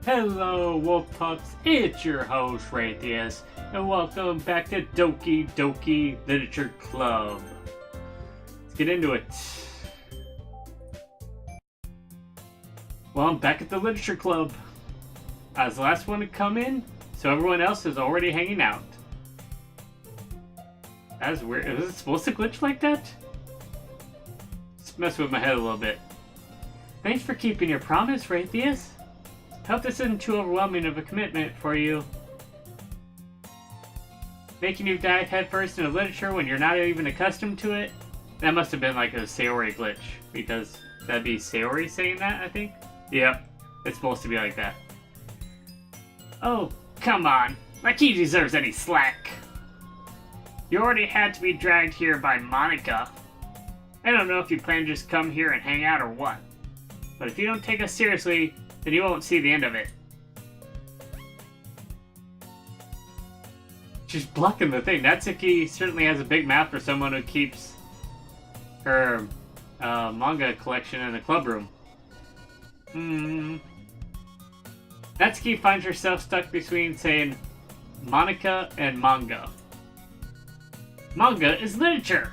Hello, Wolf Pups. It's your host, Raytheus, and welcome back to Doki Doki Literature Club. Let's get into it. Well, I'm back at the Literature Club. I was the last one to come in, so everyone else is already hanging out. That's weird. Is it supposed to glitch like that? It's messing with my head a little bit. Thanks for keeping your promise, Raytheus. Hope this isn't too overwhelming of a commitment for you. Making you dive headfirst into literature when you're not even accustomed to it? That must have been like a Sayori glitch, because that'd be Sayori saying that, I think? Yep, it's supposed to be like that. Oh, come on. Like he deserves any slack. You already had to be dragged here by Monica. I don't know if you plan to just come here and hang out or what. But if you don't take us seriously, then you won't see the end of it. She's blocking the thing. Natsuki certainly has a big mouth for someone who keeps her manga collection in the club room. Natsuki finds herself stuck between saying Monica and manga. Manga is literature!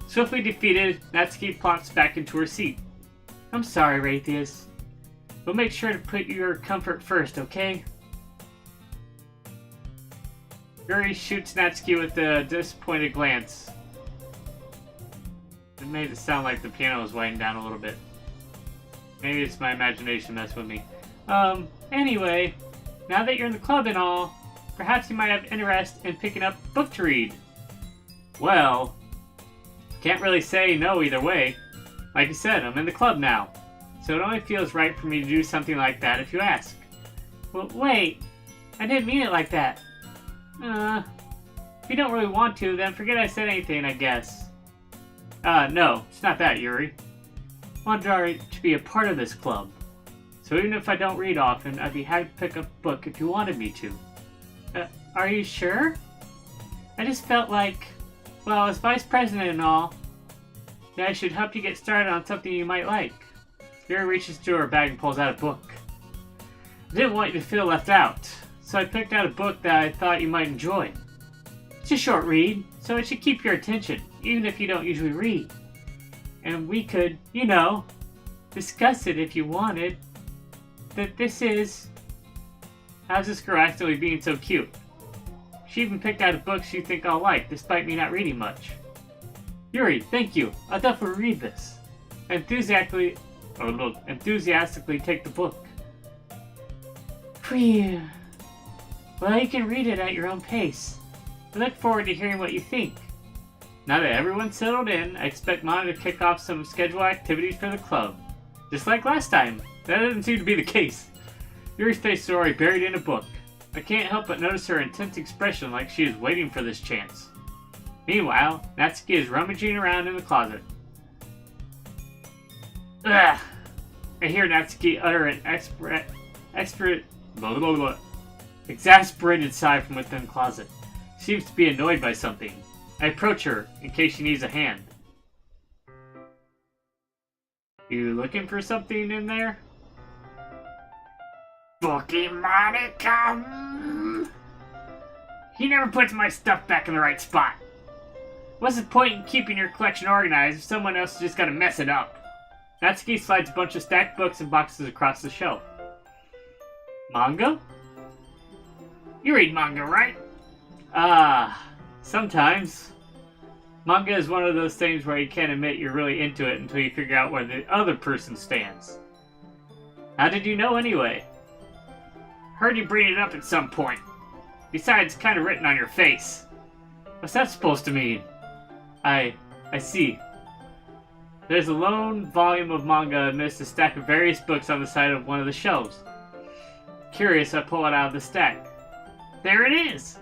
Swiftly defeated, Natsuki plops back into her seat. I'm sorry, Raytheus. We'll make sure to put your comfort first, okay? Yuri shoots Natsuki with a disappointed glance. It made it sound like the piano was winding down a little bit. Maybe it's my imagination messing with me. Anyway, now that you're in the club and all, perhaps you might have interest in picking up a book to read. Well, can't really say no either way. Like you said, I'm in the club now. So it only feels right for me to do something like that if you ask. Well, wait. I didn't mean it like that. If you don't really want to, then forget I said anything, I guess. No, it's not that, Yuri. I wanted to be a part of this club. So even if I don't read often, I'd be happy to pick up a book if you wanted me to. Are you sure? I just felt like, well, as vice president and all, that I should help you get started on something you might like. Yuri reaches through her bag and pulls out a book. I didn't want you to feel left out, so I picked out a book that I thought you might enjoy. It's a short read, so it should keep your attention, even if you don't usually read. And we could, discuss it if you wanted. That this is... How's this girl accidentally being so cute? She even picked out a book she think I'll like, despite me not reading much. Yuri, thank you. I'll definitely read this. Enthusiastically take the book. Phew. Well, you can read it at your own pace. I look forward to hearing what you think. Now that everyone's settled in, I expect Mona to kick off some scheduled activities for the club. Just like last time. That doesn't seem to be the case. Yuri's face is already buried in a book. I can't help but notice her intense expression like she is waiting for this chance. Meanwhile, Natsuki is rummaging around in the closet. Ugh! I hear Natsuki utter an exasperated sigh from within the closet. She seems to be annoyed by something. I approach her, in case she needs a hand. You looking for something in there? Bookie Monica! He never puts my stuff back in the right spot. What's the point in keeping your collection organized if someone else has just gotta mess it up? Natsuki slides a bunch of stacked books and boxes across the shelf. Manga? You read manga, right? Sometimes. Manga is one of those things where you can't admit you're really into it until you figure out where the other person stands. How did you know anyway? Heard you bring it up at some point. Besides, it's kind of written on your face. What's that supposed to mean? I see. There's a lone volume of manga amidst a stack of various books on the side of one of the shelves. Curious, I pull it out of the stack. There it is!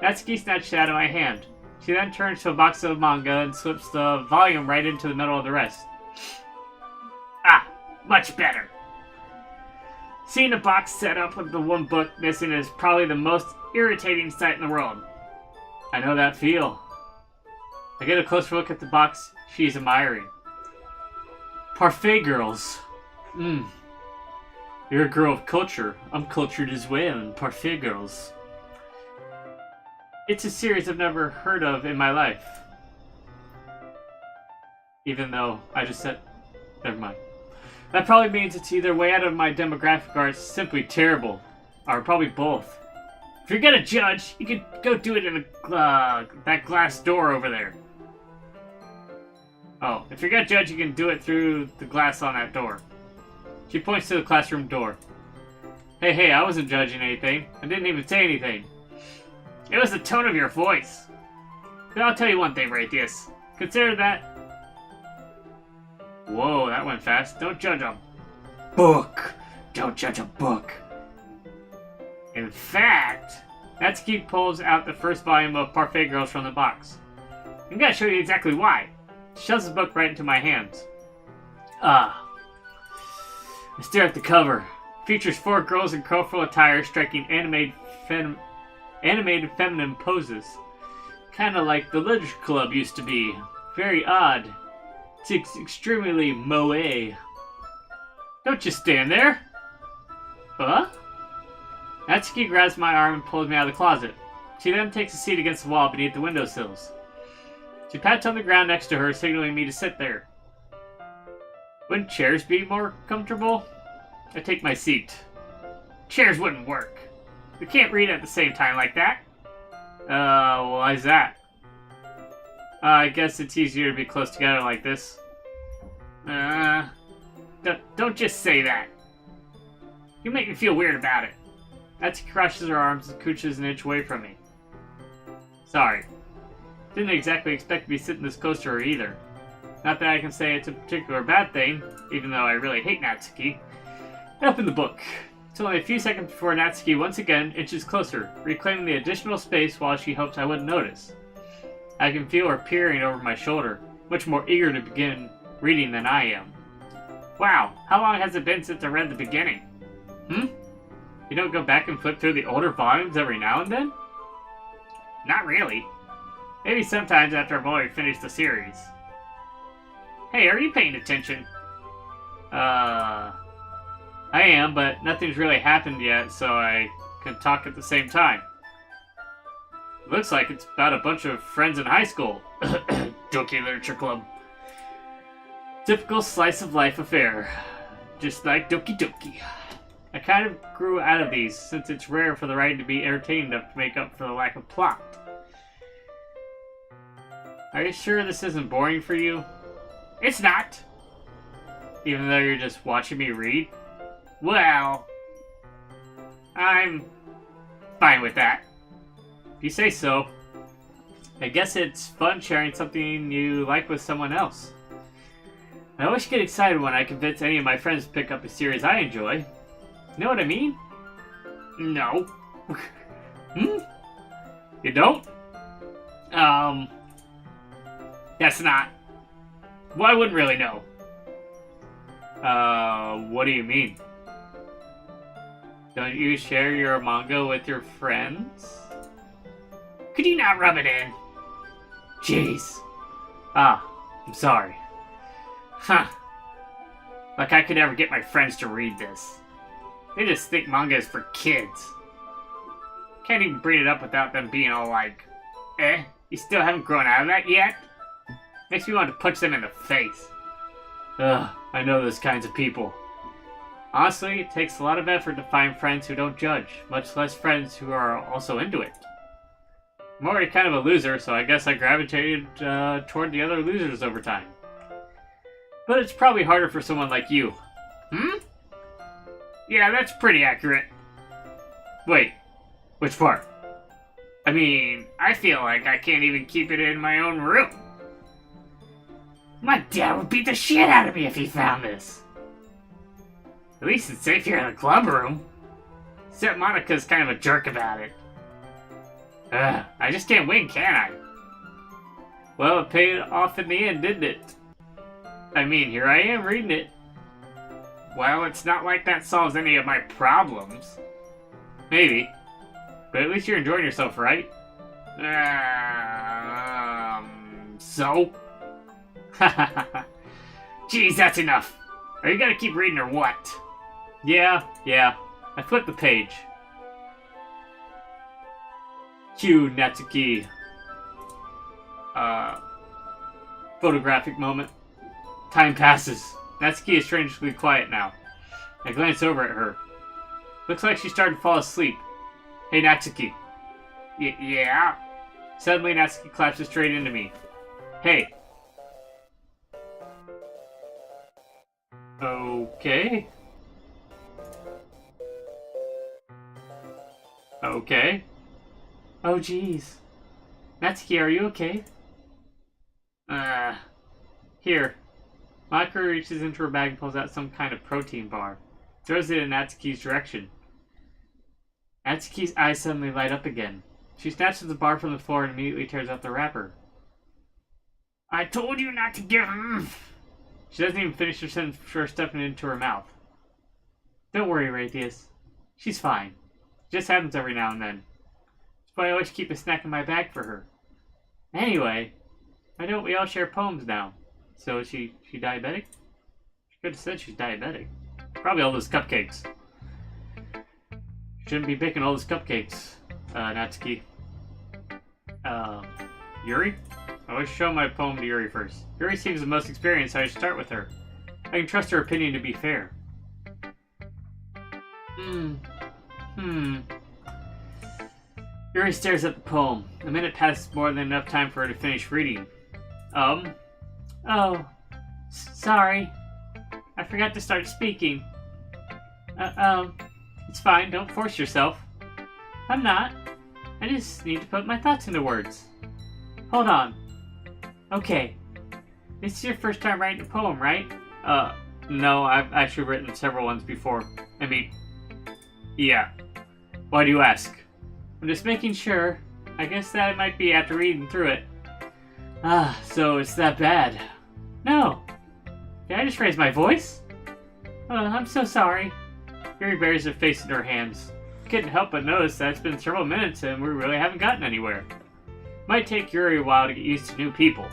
Natsuki snatched it out of my hand. She then turns to a box of manga and slips the volume right into the middle of the rest. Ah, much better. Seeing a box set up with the one book missing is probably the most irritating sight in the world. I know that feel. I get a closer look at the box she's admiring. Parfait girls. You're a girl of culture. I'm cultured as well, and parfait girls. It's a series I've never heard of in my life. Even though I just said... Never mind. That probably means it's either way out of my demographic or it's simply terrible. Or probably both. If you're gonna judge, you can go do it in that glass door over there. Oh, if you're gonna judge, you can do it through the glass on that door. She points to the classroom door. Hey, I wasn't judging anything. I didn't even say anything. It was the tone of your voice. But I'll tell you one thing, Raytheus. Consider that... Whoa, that went fast. Don't judge a book. Don't judge a book. In fact, Natsuki pulls out the first volume of Parfait Girls from the box. I'm gonna show you exactly why. She shoves the book right into my hands. I stare at the cover. It features 4 girls in colorful attire striking animated feminine poses. Kinda like the literature club used to be. Very odd. It's extremely moe. Don't just stand there. Huh? Natsuki grabs my arm and pulls me out of the closet. She then takes a seat against the wall beneath the windowsills. She pats on the ground next to her, signaling me to sit there. Wouldn't chairs be more comfortable? I take my seat. Chairs wouldn't work. We can't read at the same time like that. Why is that? I guess it's easier to be close together like this. Don't just say that. You make me feel weird about it. Natsuki crosses her arms and cooches an inch away from me. Sorry. Didn't exactly expect to be sitting this close to her either. Not that I can say it's a particular bad thing, even though I really hate Natsuki. I open the book. It's only a few seconds before Natsuki once again inches closer, reclaiming the additional space while she hopes I wouldn't notice. I can feel her peering over my shoulder, much more eager to begin reading than I am. Wow, how long has it been since I read the beginning? You don't go back and flip through the older volumes every now and then? Not really. Maybe sometimes after I've already finished the series. Hey, are you paying attention? I am, but nothing's really happened yet, so I can talk at the same time. Looks like it's about a bunch of friends in high school. Doki Literature Club. Typical slice of life affair. Just like Doki Doki. I kind of grew out of these, since it's rare for the writing to be entertaining enough to make up for the lack of plot. Are you sure this isn't boring for you? It's not! Even though you're just watching me read? Well... I'm... fine with that. If you say so. I guess it's fun sharing something you like with someone else. I always get excited when I convince any of my friends to pick up a series I enjoy. You know what I mean? No. You don't? That's not... Well, I wouldn't really know. What do you mean? Don't you share your manga with your friends? Could you not rub it in? Jeez. I'm sorry. Huh. Like I could ever get my friends to read this. They just think manga is for kids. Can't even bring it up without them being all like, you still haven't grown out of that yet? Makes me want to punch them in the face. Ugh, I know those kinds of people. Honestly, it takes a lot of effort to find friends who don't judge, much less friends who are also into it. I'm already kind of a loser, so I guess I gravitated toward the other losers over time. But it's probably harder for someone like you. Yeah, that's pretty accurate. Wait, which part? I mean, I feel like I can't even keep it in my own room. My dad would beat the shit out of me if he found this. At least it's safe here in the club room. Except Monica's kind of a jerk about it. I just can't win, can I? Well, it paid off in the end, didn't it? I mean, here I am reading it. Well, it's not like that solves any of my problems. Maybe. But at least you're enjoying yourself, right? So? Jeez, that's enough. Are you gonna keep reading or what? Yeah. I flipped the page. Cue Natsuki. Photographic moment. Time passes. Natsuki is strangely quiet now. I glance over at her. Looks like she's starting to fall asleep. Hey, Natsuki. Yeah? Suddenly, Natsuki collapses straight into me. Hey. Okay. Okay. Oh, jeez. Natsuki, are you okay? Here. Mako reaches into her bag and pulls out some kind of protein bar. Throws it in Natsuki's direction. Natsuki's eyes suddenly light up again. She snatches the bar from the floor and immediately tears out the wrapper. I told you not to give him. She doesn't even finish her sentence before stuffing it into her mouth. Don't worry, Raytheus. She's fine. It just happens every now and then. That's why I always keep a snack in my bag for her. Anyway, why don't we all share poems now? So is she diabetic? She could have said she's diabetic. Probably all those cupcakes. Shouldn't be baking all those cupcakes, Natsuki. Yuri? I always show my poem to Yuri first. Yuri seems the most experienced, so I should start with her. I can trust her opinion to be fair. Yuri stares at the poem. A minute passes more than enough time for her to finish reading. Oh. Sorry. I forgot to start speaking. It's fine, don't force yourself. I'm not. I just need to put my thoughts into words. Hold on. Okay. This is your first time writing a poem, right? No, I've actually written several ones before. I mean, yeah. Why do you ask? I'm just making sure. I guess that it might be after reading through it. So it's that bad. No. Did I just raise my voice? I'm so sorry. Yuri buries her face in her hands. Couldn't help but notice that it's been several minutes and we really haven't gotten anywhere. Might take Yuri a while to get used to new people.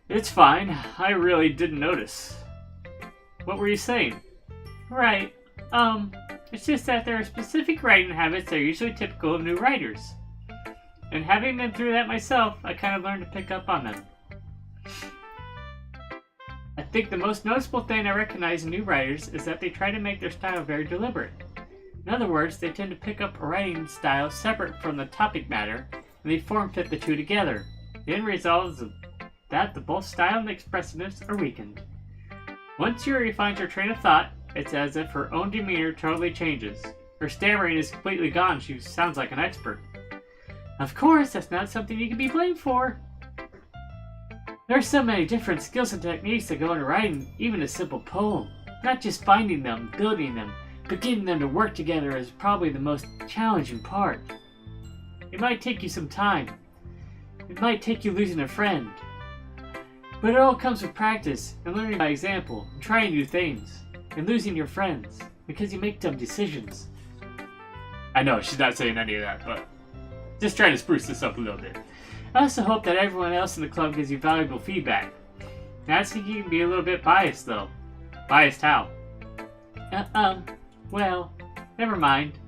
It's fine. I really didn't notice. What were you saying? Right. It's just that there are specific writing habits that are usually typical of new writers. And having been through that myself, I kind of learned to pick up on them. I think the most noticeable thing I recognize in new writers is that they try to make their style very deliberate. In other words, they tend to pick up a writing style separate from the topic matter, and they form fit the two together. The end result is that the both style and expressiveness are weakened. Once Yuri finds her train of thought, it's as if her own demeanor totally changes. Her stammering is completely gone. She sounds like an expert. Of course, that's not something you can be blamed for. There are so many different skills and techniques that go into writing even a simple poem. Not just finding them, building them, but getting them to work together is probably the most challenging part. It might take you some time. It might take you losing a friend. But it all comes with practice and learning by example and trying new things and losing your friends because you make dumb decisions. I know, she's not saying any of that, but just trying to spruce this up a little bit. I also hope that everyone else in the club gives you valuable feedback. Natsuki can be a little bit biased, though. Biased how? Well, never mind.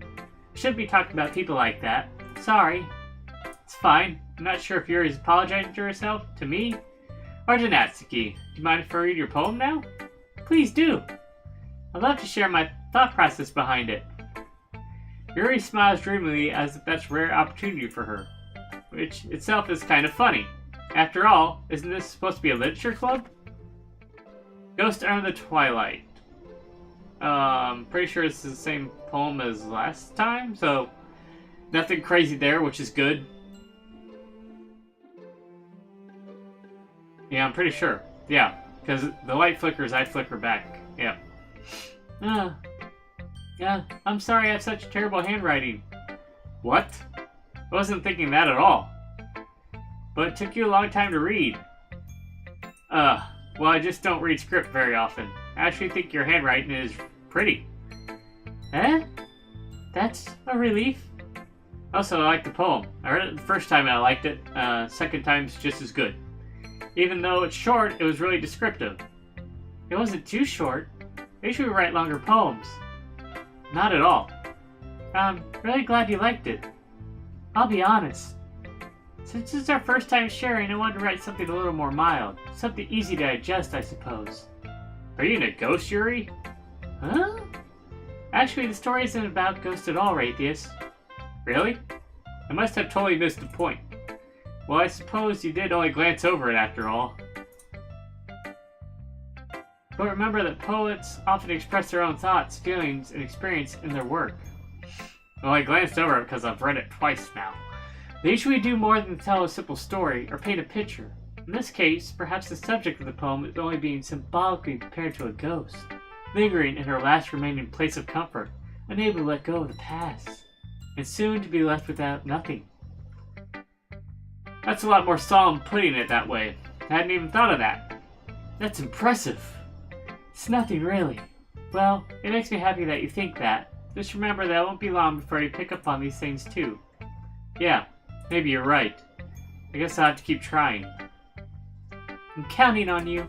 Shouldn't be talking about people like that. Sorry. It's fine. I'm not sure if Yuri's apologizing to herself, to me, or to Natsuki. Do you mind if I read your poem now? Please do. I'd love to share my thought process behind it. Yuri smiles dreamily as if that's a rare opportunity for her, which itself is kind of funny. After all, isn't this supposed to be a literature club? Ghost Under the Twilight. Pretty sure it's the same poem as last time, so nothing crazy there, which is good. Yeah, I'm pretty sure. Yeah, because the light flickers, I flicker back. Yeah. Yeah, I'm sorry I have such terrible handwriting. What? I wasn't thinking that at all. But it took you a long time to read. Well, I just don't read script very often. I actually think your handwriting is pretty. Eh? That's a relief. Also, I like the poem. I read it the first time and I liked it. Second time's just as good. Even though it's short, it was really descriptive. It wasn't too short. They should write longer poems. Not at all. I'm really glad you liked it. I'll be honest. Since it's our first time sharing, I wanted to write something a little more mild. Something easy to digest, I suppose. Are you in a ghost, Yuri? Huh? Actually, the story isn't about ghosts at all, Raytheus. Really? I must have totally missed the point. Well, I suppose you did only glance over it after all. But remember that poets often express their own thoughts, feelings, and experience in their work. Well, I glanced over it because I've read it twice now. They usually do more than tell a simple story or paint a picture. In this case, perhaps the subject of the poem is only being symbolically compared to a ghost, lingering in her last remaining place of comfort, unable to let go of the past, and soon to be left without nothing. That's a lot more solemn putting it that way. I hadn't even thought of that. That's impressive. It's nothing really. Well, it makes me happy that you think that. Just remember that it won't be long before you pick up on these things too. Yeah, maybe you're right. I guess I'll have to keep trying. I'm counting on you.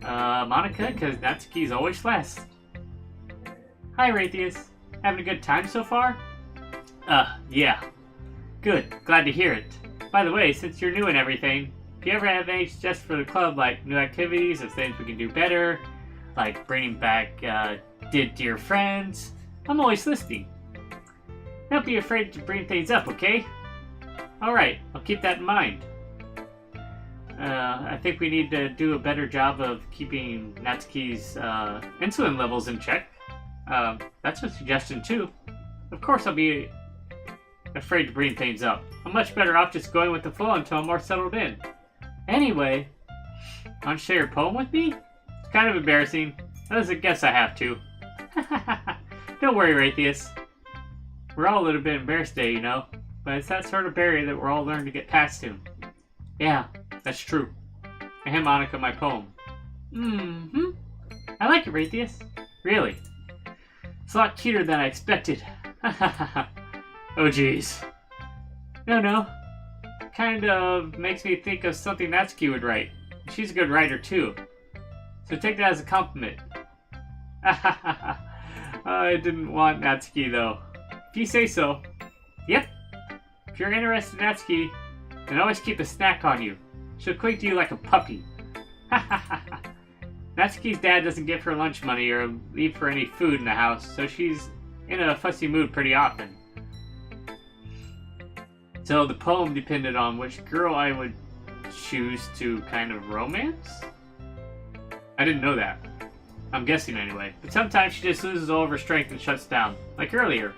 Monica, because Natsuki's always last. Hi, Raytheus. Having a good time so far? Yeah. Good. Glad to hear it. By the way, since you're new and everything, if you ever have any suggestions for the club, like new activities or things we can do better, like bringing back, dear friends, I'm always listening. Don't be afraid to bring things up, okay? Alright, I'll keep that in mind. I think we need to do a better job of keeping Natsuki's insulin levels in check. That's a suggestion too. Of course I'll be afraid to bring things up. I'm much better off just going with the flow until I'm more settled in. Anyway, want to share your poem with me? It's kind of embarrassing. I guess I have to. Don't worry, Raytheus. We're all a little bit embarrassed today, you know. But it's that sort of barrier that we're all learning to get past soon. Yeah, that's true. I hand Monica my poem. Mm-hmm. I like it, Raytheus. Really. It's a lot cuter than I expected. Oh, jeez. No. Kind of makes me think of something Natsuki would write. She's a good writer, too. So take that as a compliment. I didn't want Natsuki, though. If you say so. Yep. If you're interested in Natsuki, then always keep a snack on you. She'll cling to you like a puppy. Natsuki's dad doesn't give her lunch money or leave her any food in the house, so she's in a fussy mood pretty often. So the poem depended on which girl I would choose to kind of romance? I didn't know that. I'm guessing anyway. But sometimes she just loses all of her strength and shuts down. Like earlier.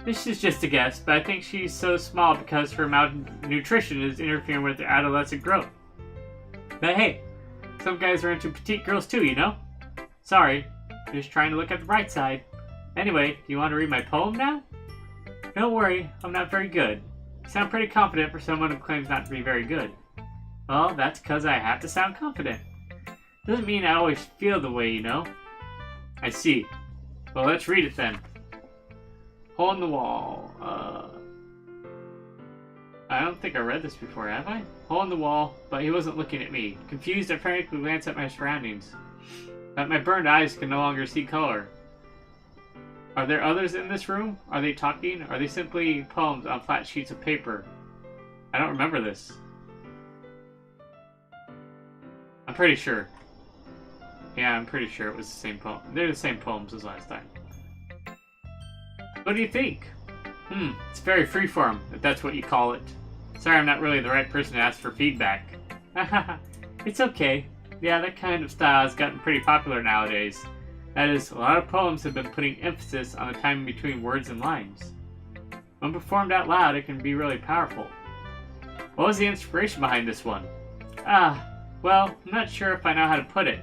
This is just a guess, but I think she's so small because her malnutrition is interfering with her adolescent growth. But hey, some guys are into petite girls too, you know? Sorry, just trying to look at the bright side. Anyway, do you want to read my poem now? Don't worry, I'm not very good. You sound pretty confident for someone who claims not to be very good. Well, that's because I have to sound confident. Doesn't mean I always feel the way, you know? I see. Well, let's read it then. Hole in the wall. I don't think I read this before, have I? Hole in the wall, but he wasn't looking at me. Confused, I frantically glanced at my surroundings. But my burned eyes can no longer see color. Are there others in this room? Are they talking? Are they simply poems on flat sheets of paper? I don't remember this. I'm pretty sure. Yeah, I'm pretty sure it was the same poem. They're the same poems as last time. What do you think? It's very freeform, if that's what you call it. Sorry, I'm not really the right person to ask for feedback. It's okay. Yeah, that kind of style has gotten pretty popular nowadays. That is, a lot of poems have been putting emphasis on the time between words and lines. When performed out loud, it can be really powerful. What was the inspiration behind this one? Well, I'm not sure if I know how to put it.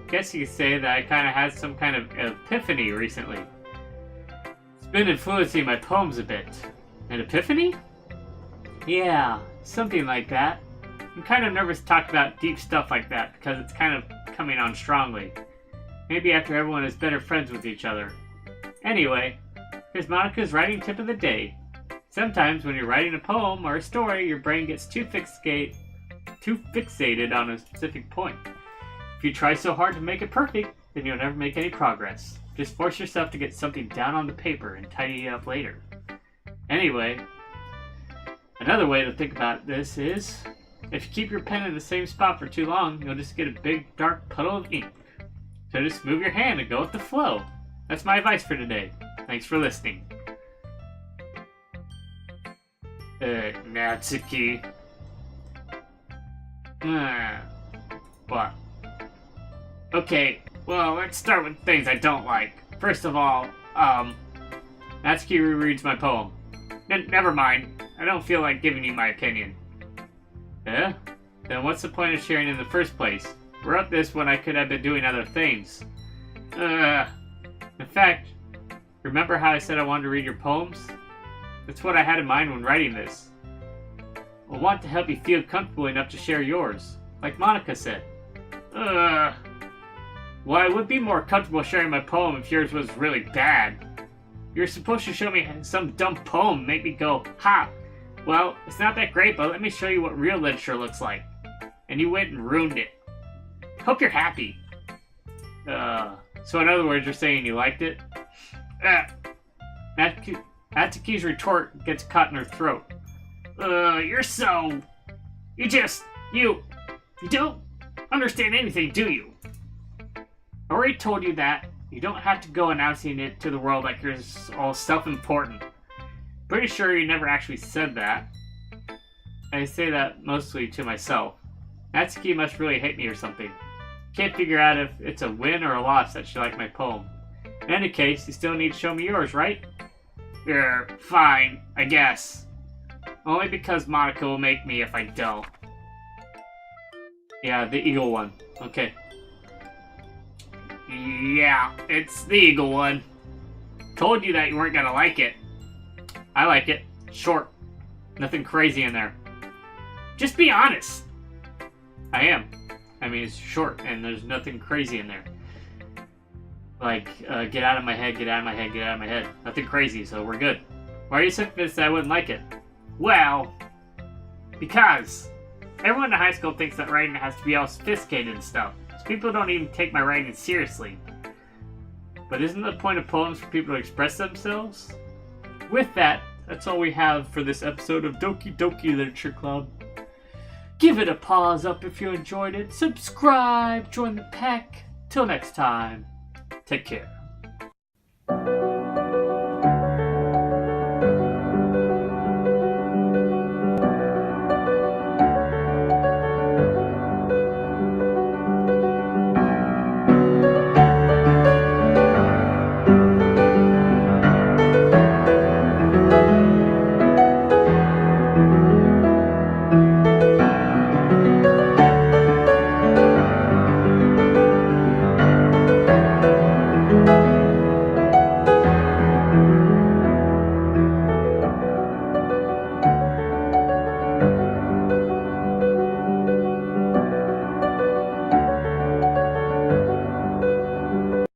Guess you could say that I kind of had some kind of epiphany recently. It's been influencing my poems a bit. An epiphany? Yeah, something like that. I'm kind of nervous to talk about deep stuff like that because it's kind of coming on strongly. Maybe after everyone is better friends with each other. Anyway, here's Monica's writing tip of the day. Sometimes when you're writing a poem or a story, your brain gets too fixated on a specific point. If If you try so hard to make it perfect, then you'll never make any progress. Just force yourself to get something down on the paper and tidy it up later. Anyway, another way to think about this is, if you keep your pen in the same spot for too long, you'll just get a big dark puddle of ink. So just move your hand and go with the flow. That's my advice for today. Thanks for listening. Natsuki. What? Okay, well, let's start with things I don't like. First of all, Natsuki rereads my poem. Never mind. I don't feel like giving you my opinion. Eh? Then what's the point of sharing in the first place? I wrote this when I could have been doing other things. In fact, remember how I said I wanted to read your poems? That's what I had in mind when writing this. I want to help you feel comfortable enough to share yours, like Monica said. Well, I would be more comfortable sharing my poem if yours was really bad. You're supposed to show me some dumb poem and make me go, ha! Well, it's not that great, but let me show you what real literature looks like. And you went and ruined it. Hope you're happy. So in other words, you're saying you liked it? Natsuki's retort gets caught in her throat. You're so... You don't understand anything, do you? I already told you that. You don't have to go announcing it to the world like you're all self-important. Pretty sure you never actually said that. I say that mostly to myself. Natsuki must really hate me or something. Can't figure out if it's a win or a loss that she liked my poem. In any case, you still need to show me yours, right? Fine, I guess. Only because Monica will make me if I don't. Yeah, the eagle one. Okay. Yeah, it's the eagle one. Told you that you weren't gonna like it. I like it. Short. Nothing crazy in there. Just be honest. I am. I mean, it's short and there's nothing crazy in there. Like, get out of my head, get out of my head, get out of my head. Nothing crazy, so we're good. Why are you so convinced that I wouldn't like it? Well, because everyone in high school thinks that writing has to be all sophisticated and stuff. So people don't even take my writing seriously. But isn't the point of poems for people to express themselves? With that, that's all we have for this episode of Doki Doki Literature Club. Give it a pause up if you enjoyed it. Subscribe, join the pack. Till next time, take care.